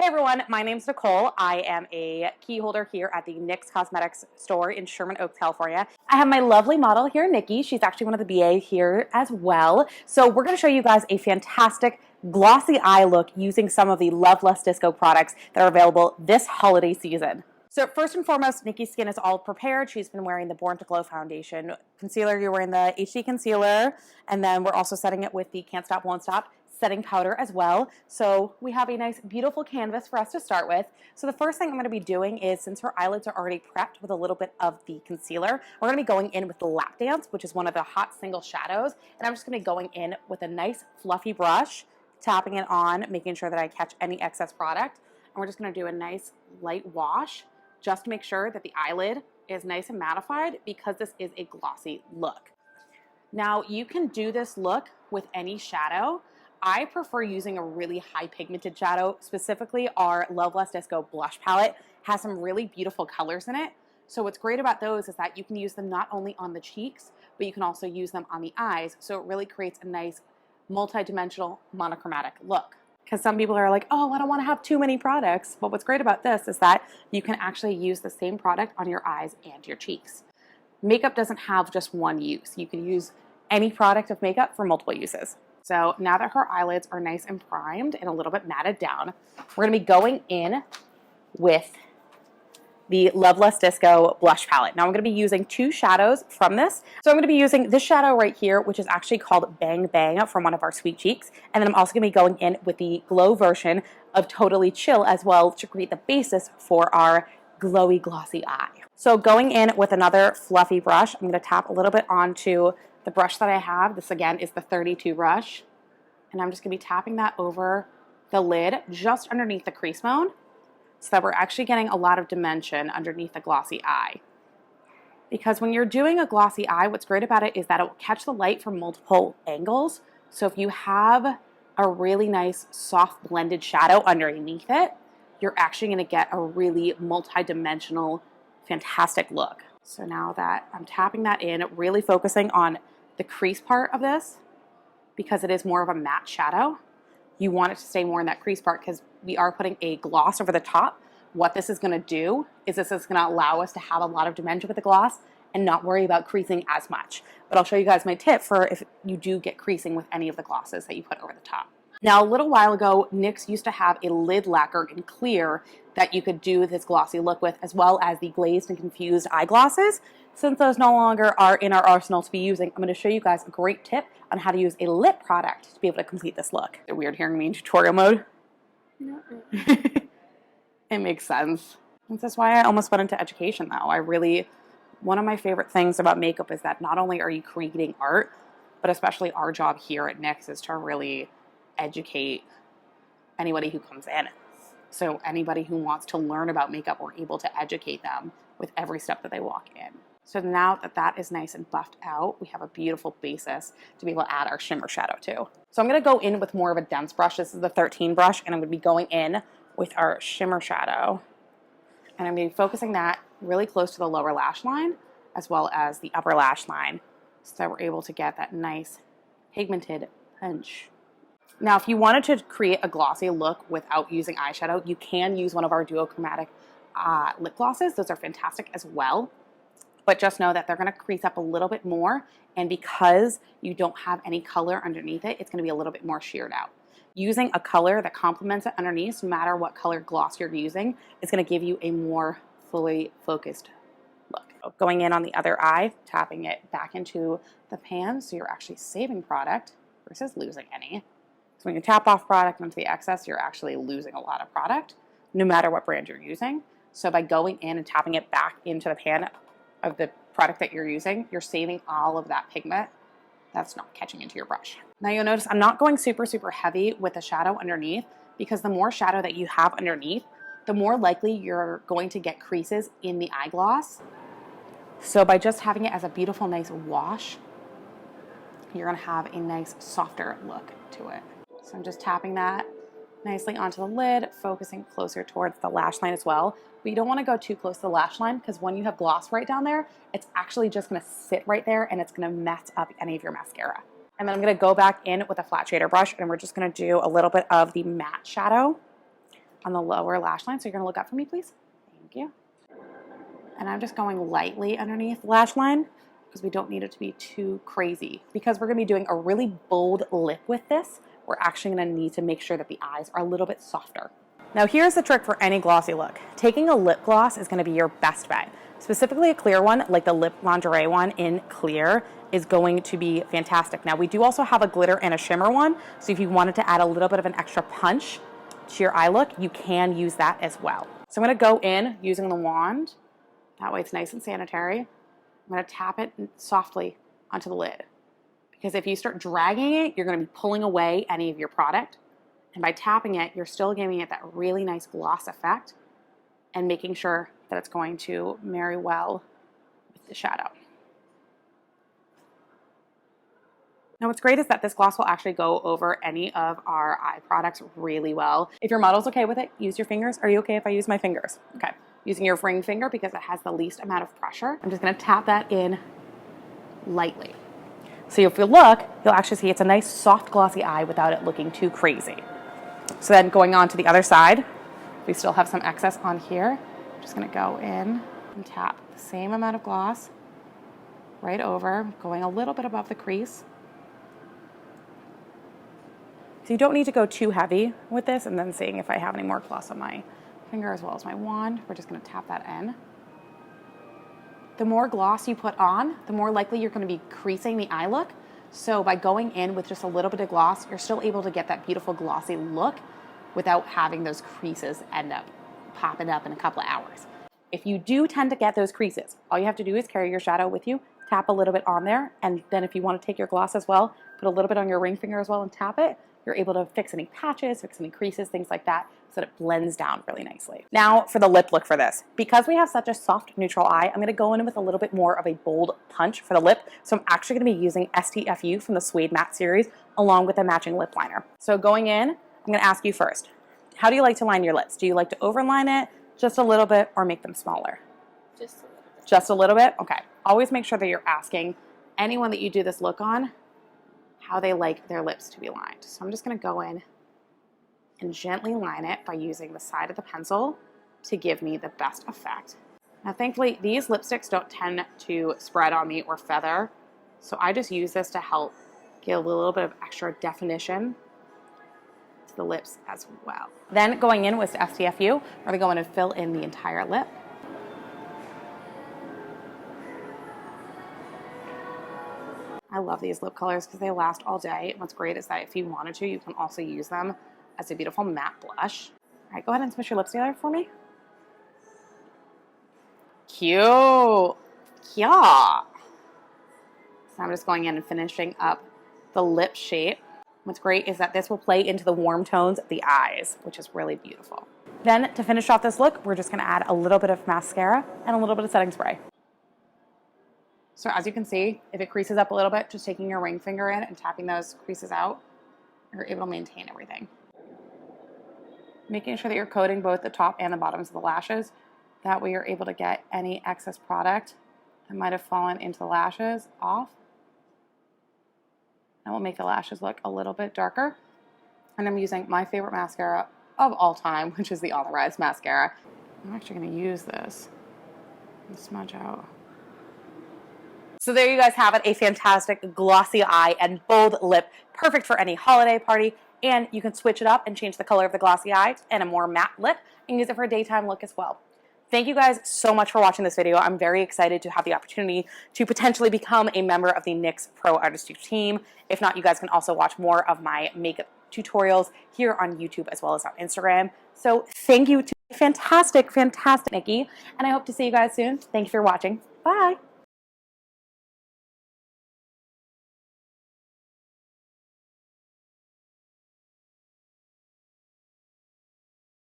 Hey everyone, my name's Nicole. I am a key holder here at the NYX Cosmetics store in Sherman Oaks, California. I have my lovely model here, Nikki. She's actually one of the BA here as well. So we're going to show you guys a fantastic glossy eye look using some of the Love Less Disco products that are available this holiday season. So first and foremost, Nikki's skin is all prepared. She's been wearing the Born to Glow foundation. Concealer, you're wearing the HD concealer, and then we're also setting it with the Can't Stop, Won't Stop setting powder as well. So we have a nice, beautiful canvas for us to start with. So the first thing I'm going to be doing is, since her eyelids are already prepped with a little bit of the concealer, we're going to be going in with the Lap Dance, which is one of the hot single shadows. And I'm just going to be going in with a nice fluffy brush, tapping it on, making sure that I catch any excess product. And we're just going to do a nice light wash just to make sure that the eyelid is nice and mattified, because this is a glossy look. Now you can do this look with any shadow. I prefer using a really high pigmented shadow. Specifically, our Love Less Disco blush palette has some really beautiful colors in it. So what's great about those is that you can use them not only on the cheeks, but you can also use them on the eyes. So it really creates a nice multi-dimensional monochromatic look. Because some people are like, oh, I don't want to have too many products. But what's great about this is that you can actually use the same product on your eyes and your cheeks. Makeup doesn't have just one use. You can use any product of makeup for multiple uses. So now that her eyelids are nice and primed and a little bit matted down, we're going to be going in with the Love Less Disco blush palette. Now I'm going to be using two shadows from this. So I'm going to be using this shadow right here, which is actually called Bang Bang from one of our Sweet Cheeks. And then I'm also going to be going in with the glow version of Totally Chill as well to create the basis for our glowy glossy eye. So going in with another fluffy brush, I'm going to tap a little bit onto the brush that I have. This again is the 32 brush. And I'm just going to be tapping that over the lid just underneath the crease bone so that we're actually getting a lot of dimension underneath the glossy eye. Because when you're doing a glossy eye, what's great about it is that it will catch the light from multiple angles. So if you have a really nice soft blended shadow underneath it, you're actually going to get a really multi-dimensional, fantastic look. So now that I'm tapping that in, really focusing on the crease part of this, because it is more of a matte shadow, you want it to stay more in that crease part because we are putting a gloss over the top. What this is going to do is this is going to allow us to have a lot of dimension with the gloss and not worry about creasing as much. But I'll show you guys my tip for if you do get creasing with any of the glosses that you put over the top. Now, a little while ago, NYX used to have a lid lacquer in clear that you could do this glossy look with, as well as the glazed and confused eyeglasses. Since those no longer are in our arsenal to be using, I'm going to show you guys a great tip on how to use a lip product to be able to complete this look. Is it weird hearing me in tutorial mode? No. It makes sense. That's why I almost went into education, though. One of my favorite things about makeup is that not only are you creating art, but especially our job here at NYX is to really educate anybody who comes in. So anybody who wants to learn about makeup, we're able to educate them with every step that they walk in. So now that that is nice and buffed out, we have a beautiful basis to be able to add our shimmer shadow to. So I'm going to go in with more of a dense brush. This is the 13 brush, and I'm going to be going in with our shimmer shadow. And I'm going to be focusing that really close to the lower lash line as well as the upper lash line so that we're able to get that nice pigmented punch. Now, if you wanted to create a glossy look without using eyeshadow, you can use one of our duochromatic lip glosses. Those are fantastic as well. But just know that they're going to crease up a little bit more. And because you don't have any color underneath it, it's going to be a little bit more sheared out. Using a color that complements it underneath, no matter what color gloss you're using, is going to give you a more fully focused look. Going in on the other eye, tapping it back into the pan so you're actually saving product versus losing any. So when you tap off product into the excess, you're actually losing a lot of product, no matter what brand you're using. So by going in and tapping it back into the pan of the product that you're using, you're saving all of that pigment that's not catching into your brush. Now you'll notice I'm not going super, super heavy with the shadow underneath, because the more shadow that you have underneath, the more likely you're going to get creases in the eye gloss. So by just having it as a beautiful, nice wash, you're gonna have a nice, softer look to it. So I'm just tapping that nicely onto the lid, focusing closer towards the lash line as well. But you don't want to go too close to the lash line, because when you have gloss right down there, it's actually just going to sit right there and it's going to mess up any of your mascara. And then I'm going to go back in with a flat shader brush, and we're just going to do a little bit of the matte shadow on the lower lash line. So you're gonna look up for me, please. Thank you. And I'm just going lightly underneath the lash line because we don't need it to be too crazy. Because we're gonna be doing a really bold lip with this, we're actually gonna need to make sure that the eyes are a little bit softer. Now here's the trick for any glossy look. Taking a lip gloss is gonna be your best bet. Specifically a clear one, like the Lip Lingerie one in clear, is going to be fantastic. Now we do also have a glitter and a shimmer one, so if you wanted to add a little bit of an extra punch to your eye look, you can use that as well. So I'm gonna go in using the wand. That way it's nice and sanitary. I'm gonna tap it softly onto the lid. Because if you start dragging it, you're gonna be pulling away any of your product. And by tapping it, you're still giving it that really nice gloss effect and making sure that it's going to marry well with the shadow. Now what's great is that this gloss will actually go over any of our eye products really well. If your model's okay with it, use your fingers. Are you okay if I use my fingers? Okay. Using your ring finger because it has the least amount of pressure. I'm just gonna tap that in lightly. So if you look, you'll actually see it's a nice soft glossy eye without it looking too crazy. So then going on to the other side, we still have some excess on here. I'm just gonna go in and tap the same amount of gloss right over, going a little bit above the crease. So you don't need to go too heavy with this, and then seeing if I have any more gloss on my finger as well as my wand, we're just gonna tap that in. The more gloss you put on, the more likely you're gonna be creasing the eye look. So by going in with just a little bit of gloss, you're still able to get that beautiful glossy look without having those creases end up popping up in a couple of hours. If you do tend to get those creases, all you have to do is carry your shadow with you, tap a little bit on there, and then if you want to take your gloss as well, put a little bit on your ring finger as well and tap it. You're able to fix any patches, fix any creases, things like that, so that it blends down really nicely. Now for the lip look for this. Because we have such a soft neutral eye, I'm gonna go in with a little bit more of a bold punch for the lip. So I'm actually gonna be using STFU from the Suede Matte series along with a matching lip liner. So going in, I'm gonna ask you first, how do you like to line your lips? Do you like to overline it just a little bit or make them smaller? Just a little bit. Just a little bit? Okay. Always make sure that you're asking anyone that you do this look on how they like their lips to be lined. So I'm just gonna go in and gently line it by using the side of the pencil to give me the best effect. Now thankfully, these lipsticks don't tend to spread on me or feather, so I just use this to help give a little bit of extra definition to the lips as well. Then going in with STFU, we're gonna go in and fill in the entire lip. I love these lip colors because they last all day. And what's great is that if you wanted to, you can also use them as a beautiful matte blush. All right, go ahead and smush your lips together for me. Cute. Yeah. So I'm just going in and finishing up the lip shape. What's great is that this will play into the warm tones of the eyes, which is really beautiful. Then to finish off this look, we're just gonna add a little bit of mascara and a little bit of setting spray. So as you can see, if it creases up a little bit, just taking your ring finger in and tapping those creases out, you're able to maintain everything. Making sure that you're coating both the top and the bottoms of the lashes. That way you're able to get any excess product that might have fallen into the lashes off. That will make the lashes look a little bit darker. And I'm using my favorite mascara of all time, which is the On The Rise mascara. I'm actually going to use this and smudge out. So there you guys have it, a fantastic glossy eye and bold lip, perfect for any holiday party. And you can switch it up and change the color of the glossy eye and a more matte lip and use it for a daytime look as well. Thank you guys so much for watching this video. I'm very excited to have the opportunity to potentially become a member of the NYX Pro Artistry team. If not, you guys can also watch more of my makeup tutorials here on YouTube as well as on Instagram. So thank you to fantastic, fantastic Nikki, and I hope to see you guys soon. Thank you for watching. Bye.